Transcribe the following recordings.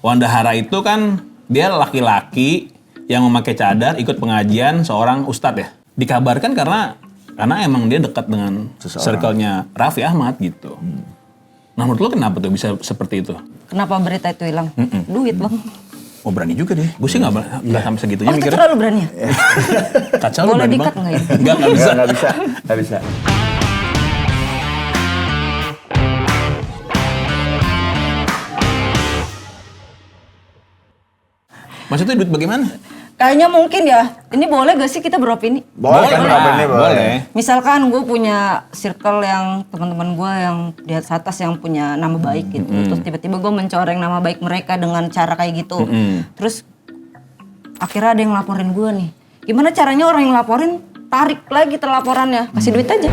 Wanda Hara itu kan dia laki-laki yang memakai cadar ikut pengajian seorang ustadz ya. Dikabarkan karena emang dia dekat dengan circle-nya Raffi Ahmad gitu. Nah menurut lo kenapa tuh bisa seperti itu? Kenapa berita itu hilang? Duit bang. Oh berani juga deh. Gue sih nggak sampai segitunya Oh itu mikirnya. terlalu berani ya? Kacau lu Boleh berani di-cut banget. nggak ya? Nggak bisa. Nggak bisa. Maksudnya duit bagaimana? Kayaknya mungkin ya. Ini boleh gak sih kita beropini? Boleh kan ini boleh. Misalkan gue punya circle yang teman-teman gue yang di atas yang punya nama baik gitu. Terus tiba-tiba gue mencoreng nama baik mereka dengan cara kayak gitu. Terus akhirnya ada yang laporin gue nih. Gimana caranya orang yang laporin tarik lagi laporannya? Kasih duit aja.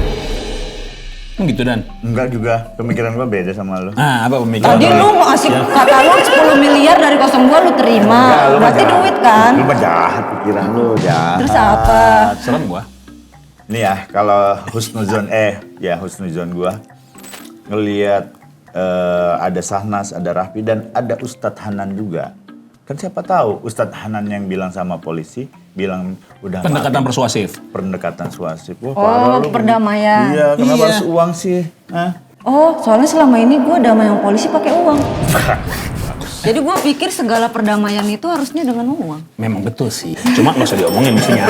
Gitu Dan? Enggak juga, pemikiran gue beda sama lu. Nah apa pemikiran? Tadi lu mau kasih kata lu 10 miliar dari 02 lu terima. Enggak, lu mah Berarti jahat. duit kan? Lu mah jahat, pikiran lu jahat. Terus apa? Serem gua. Nih ya, kalau husnuzon gua ngelihat ada Sahnas, ada Raffi dan ada Ustadz Hanan juga. Kan siapa tahu Ustadz Hanan yang bilang sama polisi, bilang udah Pendekatan persuasif. pendekatan persuasif. Wah, Oh, parah lu. perdamaian. Iya, kenapa Iya. harus uang sih? Hah? Oh, soalnya selama ini gue damai yang polisi pakai uang. Jadi gue pikir segala perdamaian itu harusnya dengan uang. Memang betul sih. Cuma nggak usah diomongin mestinya.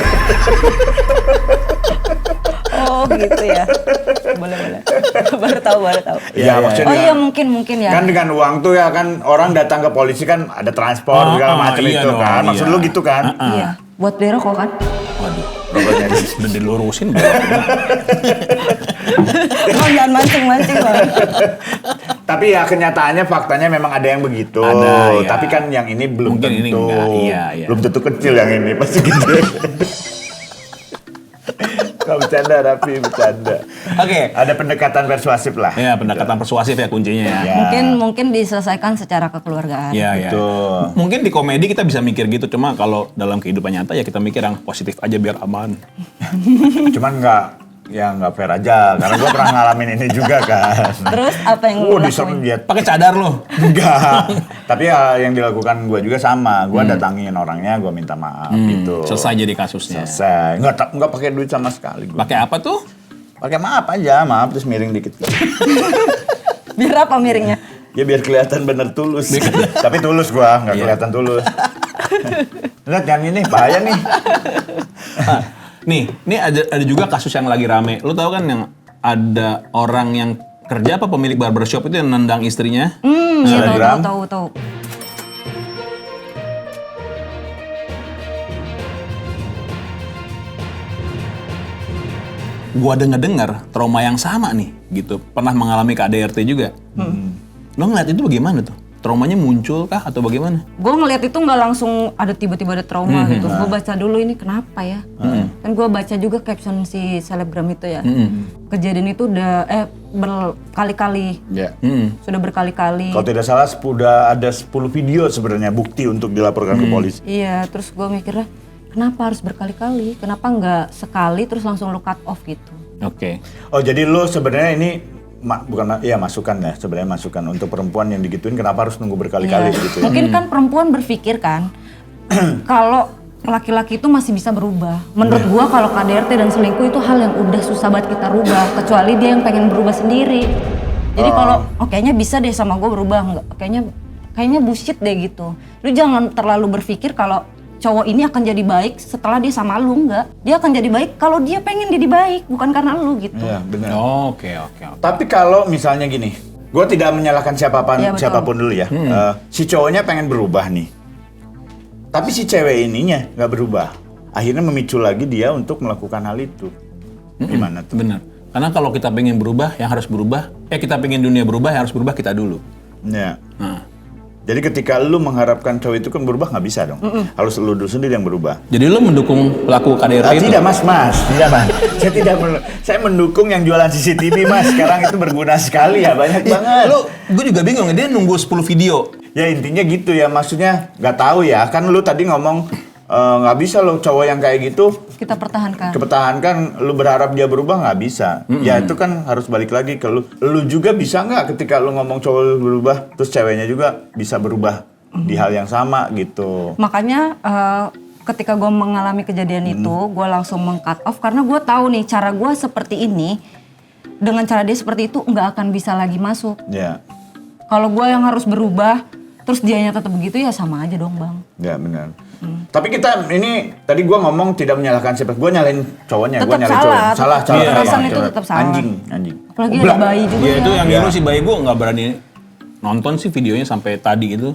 Oh gitu ya. Boleh. baru tahu. Iya, maksudnya Oh dengan- iya mungkin ya. Kan dengan uang tuh ya kan orang datang ke polisi kan ada transport segala macam iya itu dong, kan. Maksud iya. lu gitu kan? Iya. Buat beli rokok kan? Waduh. Rokoknya Udah dilurusin. Oh jangan mancing banget. Tapi ya kenyataannya faktanya memang ada yang begitu. Ada, ya. Tapi kan yang ini belum Mungkin tentu. ini enggak, iya. Belum tentu kecil yang ini, pasti gede. Gak bercanda, Raffi, bercanda. Oke. Ada pendekatan persuasif lah. Ya pendekatan persuasif ya kuncinya ya. Ya. Mungkin diselesaikan secara kekeluargaan. Iya. Betul. Mungkin di komedi kita bisa mikir gitu, cuma kalau dalam kehidupan nyata ya kita mikir yang positif aja biar aman. Cuman nggak fair aja, karena gue pernah ngalamin ini juga kan. Terus apa yang lu Diserang lakuin? dia. Pakai cadar loh. Enggak. Tapi ya yang dilakukan gue juga sama. Gue datangin orangnya, gue minta maaf gitu. Selesai jadi kasusnya. Selesai. Nggak pakai duit sama sekali gue. Pakai apa tuh? Pakai maaf aja, maaf terus miring dikit. Biar apa miringnya? Ya biar kelihatan bener tulus. Tapi tulus gua, nggak kelihatan tulus. Lihat yang ini bahaya nih. Nih ada juga kasus yang lagi rame. Lu tahu kan yang ada orang yang kerja apa pemilik barbershop itu yang nendang istrinya? Iya Selebgram. tahu. Gua dengar trauma yang sama nih gitu. Pernah mengalami KDRT juga. Lo ngeliat itu bagaimana tuh? Traumanya muncul kah atau bagaimana? Gue ngeliat itu nggak langsung ada tiba-tiba ada trauma gitu. Gue baca dulu ini kenapa ya. Kan gue baca juga caption si selebgram itu ya. Kejadian itu udah berkali-kali. Ya. Sudah berkali-kali. Kalau tidak salah sudah ada 10 video sebenarnya bukti untuk dilaporkan ke polisi. Iya, terus gue mikirnya kenapa harus berkali-kali? Kenapa nggak sekali terus langsung lu cut off gitu? Oke. Oh jadi lu sebenarnya ini masukan ya, sebenarnya masukan untuk perempuan yang digituin kenapa harus nunggu berkali-kali Iya. gitu ya. Mungkin kan perempuan berpikir kan kalau laki-laki itu masih bisa berubah. Menurut gua kalau KDRT dan selingkuh itu hal yang udah susah banget kita rubah, kecuali dia yang pengen berubah sendiri. Jadi kalau kayaknya bisa deh sama gua berubah, enggak kayaknya bullshit deh gitu. Lu jangan terlalu berpikir kalau cowok ini akan jadi baik setelah dia sama lu, enggak. Dia akan jadi baik kalau dia pengen jadi baik, bukan karena lu gitu. Iya benar. Oke. Tapi kalau misalnya gini, gue tidak menyalahkan Iya, betul. siapapun dulu ya. Si cowoknya pengen berubah nih, tapi si cewek ininya nggak berubah. Akhirnya memicu lagi dia untuk melakukan hal itu. Gimana tuh? Benar. Karena kalau kita pengen berubah, yang harus berubah, kita pengen dunia berubah, yang harus berubah kita dulu. Ya. Nah. Jadi ketika lu mengharapkan cowok itu kan berubah nggak bisa dong. Harus lu dulu sendiri yang berubah. Jadi lo mendukung pelaku KDRT itu? Tidak mas, tidak mas. Saya mendukung yang jualan CCTV mas. Sekarang itu berguna sekali ya, banyak banget. Gue juga bingung, dia nunggu 10 video. Ya intinya gitu ya, maksudnya nggak tahu ya. Kan lu tadi ngomong nggak bisa lo cowok yang kayak gitu Kita pertahankan. kepertahankan, lu berharap dia berubah nggak bisa. Ya itu kan harus balik lagi ke lu. Lu juga bisa nggak ketika lu ngomong cowok berubah, terus ceweknya juga bisa berubah di hal yang sama gitu. Makanya ketika gue mengalami kejadian itu, gue langsung meng-cut off karena gue tahu nih cara gue seperti ini, dengan cara dia seperti itu nggak akan bisa lagi masuk. Ya. Kalau gue yang harus berubah, terus dianya tetap begitu ya sama aja dong bang. Ya benar. Tapi kita ini tadi gue ngomong tidak menyalahkan siapa, gue nyalain cowoknya, gue Tetap nyalain salah, cowoknya. Salah. kekerasan itu tetap salah. Anjing. Apalagi ada bayi juga Ya ya. itu yang Iya. ngilu si bayi gue nggak berani nonton sih videonya sampai tadi itu.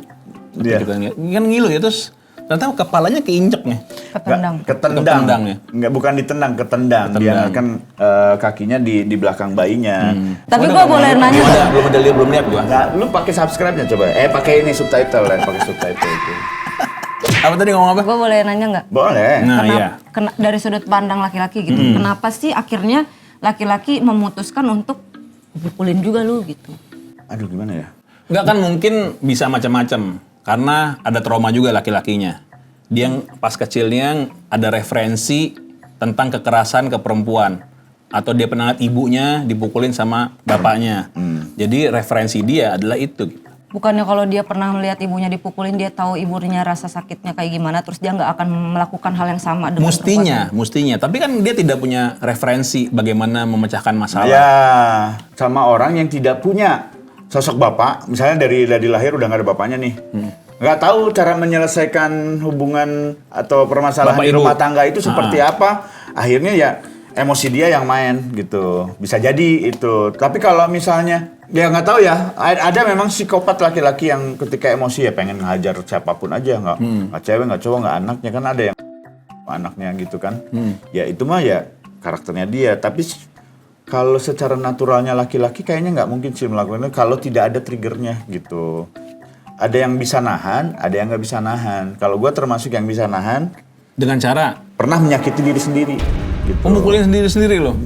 Iya. Kita ngeliat. Kan ngilu ya terus ternyata kepalanya keinjek nih. Ketendang. Ketendang ya? Enggak, bukan ditendang, ketendang. Dia kan kakinya di belakang bayinya. Tapi gue boleh nanya nggak? Belum lihat gue. Nah, lu pakai subscribe-nya coba. Pakai ini subtitle ya, pakai subtitle itu. Apa tadi ngomong apa? Gue boleh nanya nggak? Boleh. Nah iya. Dari sudut pandang laki-laki gitu, kenapa sih akhirnya laki-laki memutuskan untuk pukulin juga lu gitu? Aduh gimana ya? Nggak kan mungkin bisa macam-macam. Karena ada trauma juga laki-lakinya. Dia yang pas kecilnya ada referensi tentang kekerasan ke perempuan. Atau dia pernah lihat ibunya dipukulin sama bapaknya. Jadi referensi dia adalah itu. Bukannya kalau dia pernah melihat ibunya dipukulin, dia tahu ibunya rasa sakitnya kayak gimana, terus dia nggak akan melakukan hal yang sama dengan Mestinya. Tapi kan dia tidak punya referensi bagaimana memecahkan masalah. Ya, sama orang yang tidak punya sosok bapak, misalnya dari lahir udah nggak ada bapaknya nih, nggak tahu cara menyelesaikan hubungan atau permasalahan Bapak di ibu. rumah tangga itu seperti apa, akhirnya ya emosi dia yang main gitu, bisa jadi itu. Tapi kalau misalnya ya nggak tahu ya, ada memang psikopat laki-laki yang ketika emosi ya pengen ngajar siapapun aja, nggak cewek, nggak cowok, nggak anaknya, kan ada yang anaknya gitu kan, ya itu mah ya karakternya dia. Tapi kalau secara naturalnya laki-laki kayaknya nggak mungkin sih melakukan itu kalau tidak ada triggernya gitu. Ada yang bisa nahan, ada yang nggak bisa nahan. Kalau gue termasuk yang bisa nahan, Dengan cara pernah menyakiti diri sendiri gitu. memukulin sendiri-sendiri loh.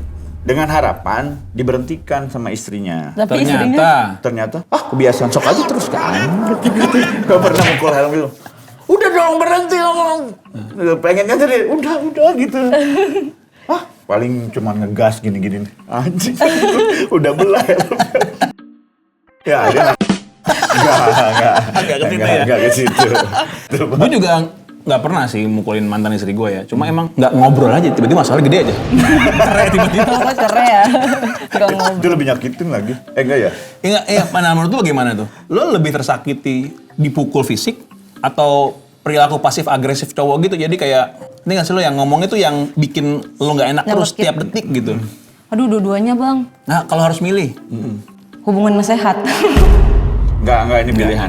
Dengan harapan diberhentikan sama istrinya. Tapi istrinya Ternyata, kebiasaan sok aja terus kan. Gak pernah mukul helm gitu. Udah dong berhenti ngomong. Pengennya tadi, udah gitu. Paling cuma ngegas gini-gini. Anjing, udah belah helmnya. Ya, dia Enggak ke situ. Gue juga nggak pernah sih mukulin mantan istri gue ya. Cuma emang nggak ngobrol aja. Tiba-tiba masalahnya gede aja. Cerai tiba-tiba. kok cerai ya? Gak ngomong. Itu lebih nyakitin lagi. Enggak ya? Iya, mana menurut lu gimana tuh? Lo lebih tersakiti dipukul fisik atau perilaku pasif agresif cowok gitu? Jadi kayak ini nggak sih lo yang ngomong itu yang bikin lo nggak enak terus Nyelekit. tiap detik gitu. Aduh, dua-duanya bang. Nah kalau harus milih, Hubungan sehat. Enggak, ini pilihan.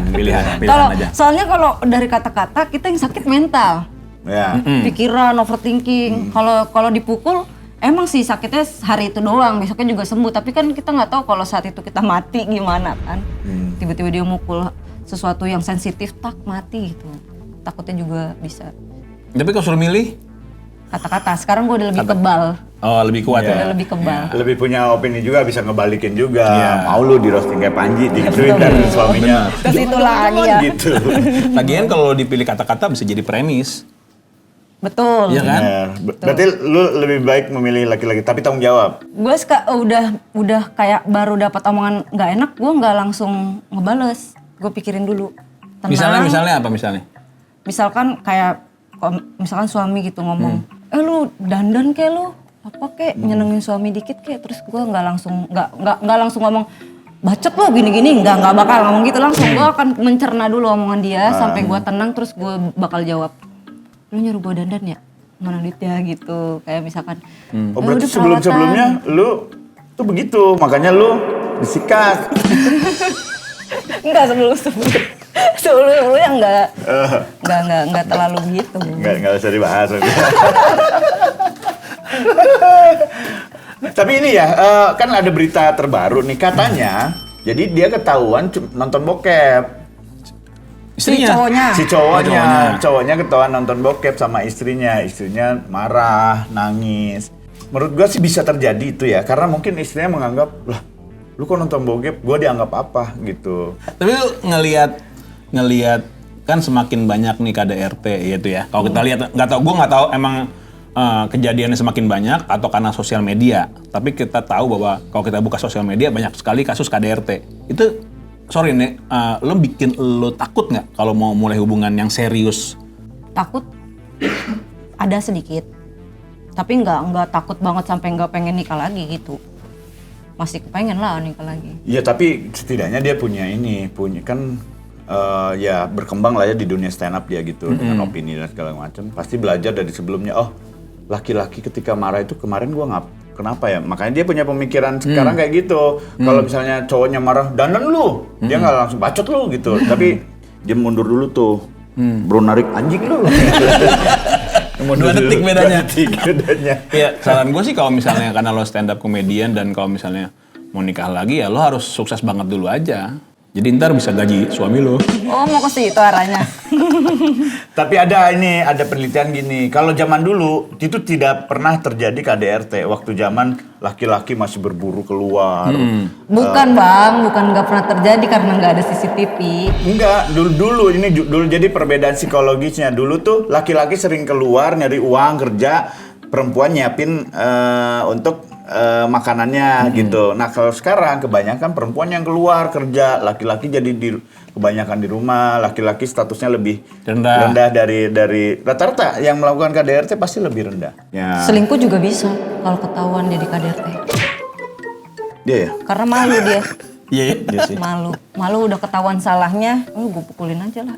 Kalau aja. soalnya kalau dari kata-kata kita yang sakit mental, Ya. pikiran, overthinking. Kalau dipukul, emang sih sakitnya hari itu doang, besoknya juga sembuh. Tapi kan kita nggak tahu kalau saat itu kita mati gimana kan. Tiba-tiba dia mukul sesuatu yang sensitif, tak mati gitu. Takutnya juga bisa. Tapi kalau suruh milih, Kata-kata, sekarang gue udah lebih kebal. oh lebih kuat Udah ya. lebih kebal. Lebih punya opini juga, bisa ngebalikin juga. Iya. Mau lu di roasting kayak Panji, di Twitter suaminya. Ke situ lagi ya. Gitu. Lagian kalau dipilih kata-kata bisa jadi premis. Betul. Iya kan? Bener. Berarti lu lebih baik memilih laki-laki, tapi tanggung jawab. Gue udah kayak baru dapat omongan nggak enak, gue nggak langsung ngebales. Gue pikirin dulu. Tenang. Misalnya apa misalnya? Misalkan kayak misalkan suami gitu ngomong, lu dandan kayak lu apa kayak nyenengin suami dikit kayak, terus gue nggak langsung ngomong bacot lo gini-gini, nggak bakal ngomong gitu langsung. Gue akan mencerna dulu omongan dia sampai gue tenang, terus gue bakal jawab, lu nyuruh gue dandan ya, mana duitnya gitu, kayak misalkan. Oh berarti udah sebelum-sebelumnya lu tuh begitu, makanya lu disikat. Enggak, sebelum yang enggak terlalu gitu. Nggak usah dibahas. Tapi ini ya, kan ada berita terbaru nih katanya. Jadi dia ketahuan nonton bokep. Istrinya. Si cowoknya ketahuan nonton bokep sama istrinya marah, nangis. Menurut gua sih bisa terjadi itu ya, karena mungkin istrinya menganggap, lah lu kok nonton bokep, gua dianggap apa gitu. Tapi lu ngelihat kan semakin banyak nih KDRT gitu ya. Kalau kita lihat gue nggak tahu emang kejadiannya semakin banyak atau karena sosial media. Tapi kita tahu bahwa kalau kita buka sosial media banyak sekali kasus KDRT. Itu sorry nih, lo bikin lo takut nggak kalau mau mulai hubungan yang serius? Takut ada sedikit, tapi nggak takut banget sampai nggak pengen nikah lagi gitu. Masih kepengen lah nikah lagi. Iya, tapi setidaknya dia punya kan ya berkembang lah ya di dunia stand up dia gitu dengan opini dan segala macam. Pasti belajar dari sebelumnya. Oh, laki-laki ketika marah itu kemarin gua kenapa ya? Makanya dia punya pemikiran sekarang kayak gitu. Kalau misalnya cowoknya marah, dandan lu, dia nggak langsung bacot lu gitu. Tapi dia mundur dulu tuh, bro narik anjing lu. 2 detik bedanya. 2 detik bedanya. Iya, saran gue sih kalau misalnya karena lo stand up comedian dan kalau misalnya mau nikah lagi ya lo harus sukses banget dulu aja. Jadi ntar bisa gaji suami lo. Oh, mau ke situ arahnya. Tapi ada penelitian gini, kalau zaman dulu itu tidak pernah terjadi KDRT waktu zaman laki-laki masih berburu keluar. Bukan Bang, bukan nggak pernah terjadi karena nggak ada CCTV. Enggak, dulu jadi perbedaan psikologisnya. Dulu tuh laki-laki sering keluar nyari uang kerja, perempuan nyiapin untuk makanannya gitu. Nah kalau sekarang kebanyakan perempuan yang keluar kerja, laki-laki jadi kebanyakan di rumah, laki-laki statusnya lebih rendah dari rata-rata yang melakukan KDRT pasti lebih rendah. Ya. Selingkuh juga bisa kalau ketahuan dia di KDRT. Dia ya? Karena malu dia. Iya sih. Malu udah ketahuan salahnya, gue pukulin aja lah.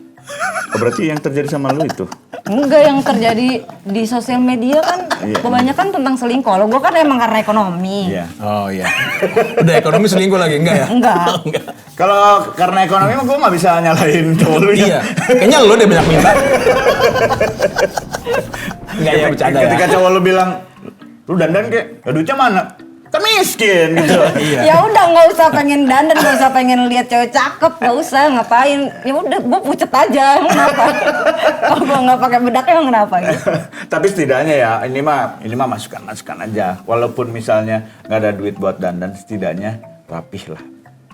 Oh, berarti yang terjadi sama lu itu? Enggak, yang terjadi di sosial media kan kebanyakan tentang selingkuh. Kalau gue kan emang karena ekonomi. Iya. Oh iya. Udah ekonomi selingkuh lagi enggak ya? Enggak. Kalau karena ekonomi mah gue nggak bisa nyalahin cowok lu ya. Iya. Kayaknya lo deh banyak minta. Enggak ya bercanda ya. Ketika cowok lu bilang, lu dandan kek, ya duitnya mana? Kan miskin gitu. Ya udah nggak usah pengen dandan, nggak usah pengen lihat cewek cakep, nggak usah ngapain. Ya udah gue pucet aja, emang kenapa? Kalau gue nggak pakai bedak emang kenapa gitu? Tapi setidaknya ya ini mah masukan aja. Walaupun misalnya nggak ada duit buat dandan, setidaknya rapih lah.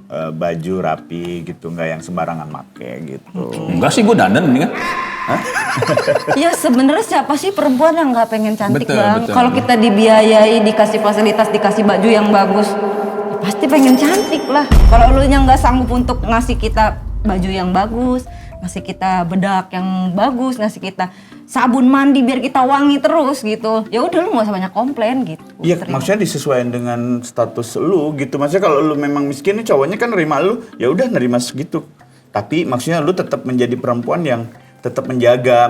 Baju rapi gitu, nggak yang sembarangan make gitu. Enggak sih gue dandan ini kan. Ya sebenarnya siapa sih perempuan yang nggak pengen cantik Betul, Bang? betul. Kalau kita dibiayai, dikasih fasilitas, dikasih baju yang bagus, ya pasti pengen cantik lah. Kalau lu yang nggak sanggup untuk ngasih kita baju yang bagus, ngasih kita bedak yang bagus, ngasih kita sabun mandi biar kita wangi terus gitu, ya udah lu nggak usah banyak komplain gitu. Iya, maksudnya disesuaikan dengan status lu gitu. Maksudnya kalau lu memang miskin nih cowoknya kan nerima lu, ya udah nerima segitu. Tapi maksudnya lu tetap menjadi perempuan yang tetap menjaga,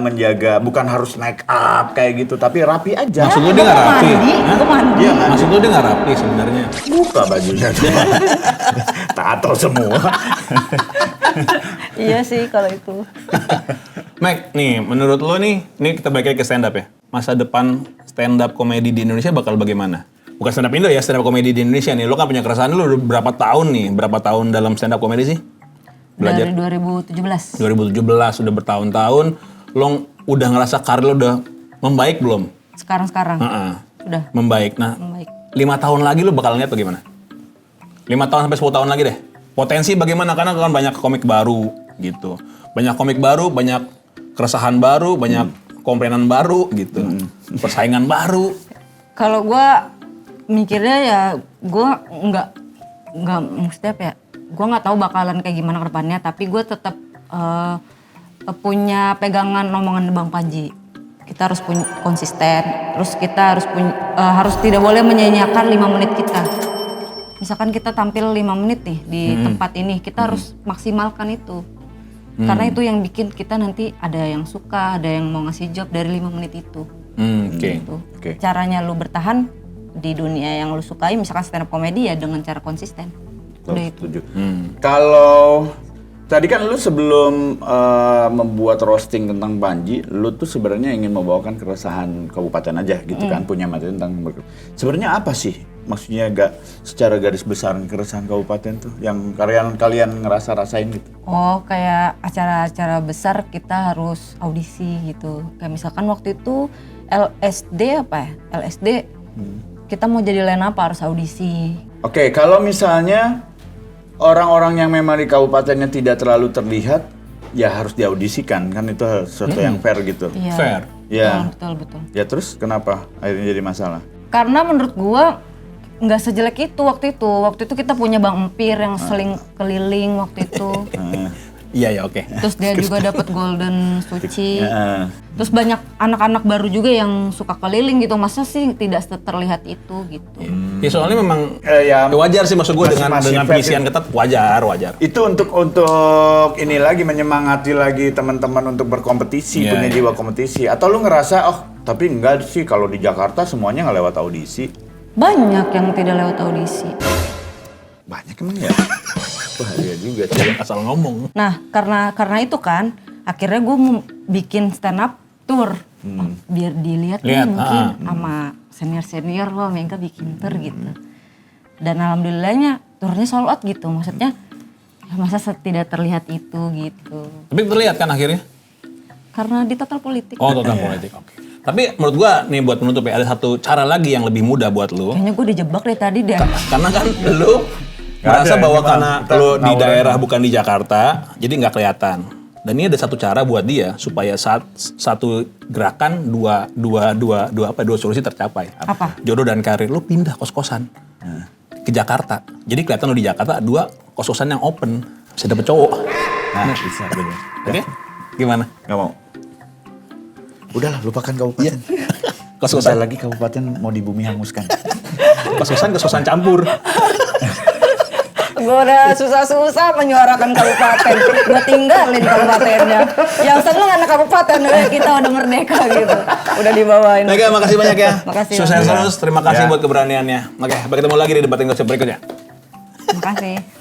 bukan harus make up kayak gitu, tapi rapi aja. Maksud lu dia nggak rapi? Gue mandi. Iya, Maksud lu dia nggak rapi sebenarnya? buka bajunya. Tato semua. Iya sih kalau itu. Mac, nih menurut lo nih kita balik lagi ke stand up ya. Masa depan stand up komedi di Indonesia bakal bagaimana? Bukan stand up Indo ya, stand up komedi di Indonesia nih. Lo kan punya keresahan lo udah berapa tahun nih? Berapa tahun dalam stand up komedi sih? Belajar? Dari 2017. 2017, udah bertahun-tahun. Lo udah ngerasa karir lo udah membaik belum? Sekarang. Heeh. Udah Membaik. Nah, membaik. 5 tahun lagi lo bakal lihat bagaimana? 5 tahun sampai 10 tahun lagi deh. Potensi bagaimana? Karena kan banyak komik baru gitu. Banyak komik baru, banyak keresahan baru, banyak komplainan baru gitu. Persaingan baru. Kalau gue mikirnya ya gue nggak mesti apa ya, gue nggak tahu bakalan kayak gimana ke depannya, tapi gue tetap punya pegangan omongan Bang Panji. Kita harus punya konsisten, terus kita harus tidak boleh menyanyiakan 5 menit kita. Misalkan kita tampil 5 menit nih di tempat ini, kita harus maksimalkan itu. Karena itu yang bikin kita nanti ada yang suka, ada yang mau ngasih job dari 5 menit itu. Oke. Gitu. Oke. Caranya lu bertahan di dunia yang lu sukai, misalkan stand up comedy ya dengan cara konsisten. Udah itu. Setuju. Kalau tadi kan lu sebelum membuat roasting tentang Panji, lu tuh sebenarnya ingin membawakan keresahan kabupaten aja gitu kan, punya materi tentang sebenarnya apa sih? Maksudnya secara garis besar keresahan kabupaten tuh yang kalian rasain gitu. Oh, kayak acara-acara besar kita harus audisi gitu. Kayak misalkan waktu itu LSD kita mau jadi line apa harus audisi. Oke, kalau misalnya orang-orang yang memang di kabupatennya tidak terlalu terlihat, ya harus diaudisikan, kan itu sesuatu yang fair gitu. Iya. Fair. Ya. Betul. Ya terus kenapa akhirnya jadi masalah? Karena menurut gua nggak sejelek itu waktu itu. Waktu itu kita punya Bang Empir yang seling keliling waktu itu. Iya ya oke. Terus dia juga dapat Golden Suci. Heeh. Terus banyak anak-anak baru juga yang suka keliling gitu. Masa sih tidak terlihat itu gitu. Ya soalnya memang Ya, wajar sih maksud gue dengan masih pengisian fair. ketat wajar. Itu untuk ini lagi menyemangati lagi teman-teman untuk berkompetisi, Iya, punya iya. jiwa kompetisi. Atau lu ngerasa, tapi enggak sih kalau di Jakarta semuanya nggak lewat audisi. Banyak yang tidak lewat audisi. Banyak emang ya? Wah, iya juga sih. Asal ngomong. Nah, karena itu kan, akhirnya gue mau bikin stand up tour. Biar dilihat nih Lihat, mungkin sama senior-senior, wah Mengka bikin tour gitu. Dan alhamdulillahnya turnya sold out gitu. Maksudnya, ya masa tidak terlihat itu gitu. Tapi terlihat kan akhirnya? Karena di total politik. Oh total politik, oke. Tapi menurut gua nih buat menutup ya, ada satu cara lagi yang lebih mudah buat lu. Kayaknya gue dijebak dari tadi deh. Karena kan lu merasa ada, bahwa ini mah karena kita lu di ngawurin. daerah bukan di Jakarta, jadi nggak kelihatan. Dan ini ada satu cara buat dia supaya satu gerakan dua solusi tercapai. Apa? Jodoh dan karir, lu pindah kos-kosan ke Jakarta. Jadi kelihatan lu di Jakarta 2 kos-kosan yang open, bisa dapet cowok. Nah, bisa bener. Oke? Gimana? Nggak mau. Udahlah, lupakan kabupaten. Kos-kosan. Sebentar lagi kabupaten mau di bumi hanguskan. Kos-kosan campur. Gue udah susah-susah menyuarakan kabupaten. Gue tinggalin kabupatennya. Yang seneng anak kabupaten, udah kita udah merdeka gitu. Udah dibawain. Oke, makasih banyak ya. Makasih, Sukses Bang. terus, terima kasih Ya. buat keberaniannya. Oke, sampai ketemu lagi di debat yang berikutnya. Terima kasih.